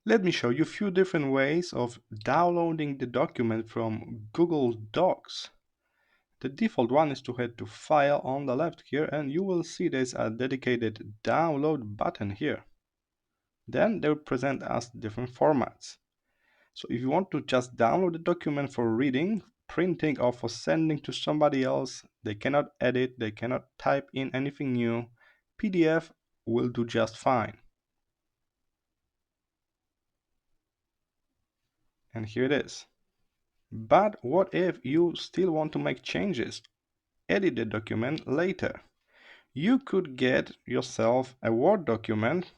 Let me show you a few different ways of downloading the document from Google Docs. The default one is to head to File on the left here, and you will see there's a dedicated download button here. Then they will present us different formats. So if you want to just download the document for reading, printing, or for sending to somebody else, they cannot edit, they cannot type in anything new, PDF will do just fine. And here it is. But what if you still want to make changes, edit the document later? You could get yourself a Word document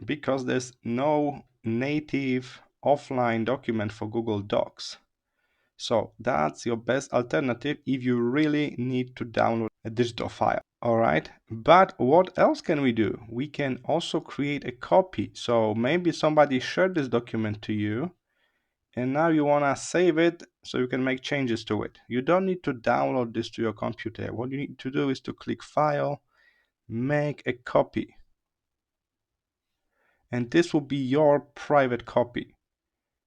because there's no native offline document for Google Docs. So that's your best alternative if you really need to download a digital file. All right, but what else can we do? We can also create a copy. So maybe somebody shared this document to you and now you want to save it so you can make changes to it. You don't need to download this to your computer. What you need to do is to click File, Make a Copy. And this will be your private copy.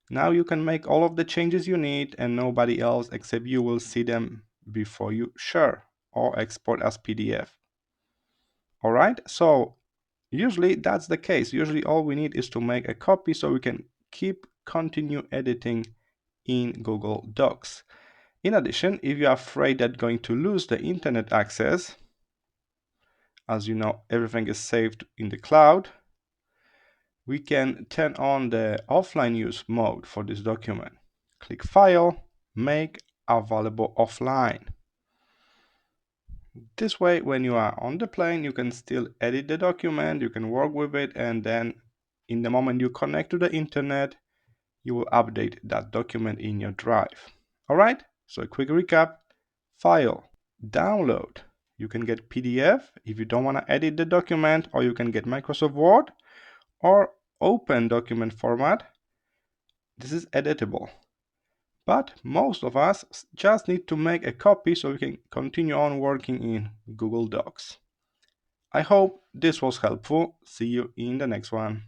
Now you can make all of the changes you need and nobody else except you will see them before you share or export as PDF. All right, so usually that's the case. Usually all we need is to make a copy so we can continue editing in Google Docs. In addition, if you're afraid that going to lose the internet access, as you know, everything is saved in the cloud, we can turn on the offline use mode for this document. Click File, Make Available Offline. This way, when you are on the plane, you can still edit the document, you can work with it, and then in the moment you connect to the internet, you will update that document in your drive. All right, so a quick recap: File, Download. You can get PDF if you don't want to edit the document, or you can get Microsoft Word or Open document format. This is editable. But most of us just need to make a copy so we can continue on working in Google Docs. I hope this was helpful. See you in the next one.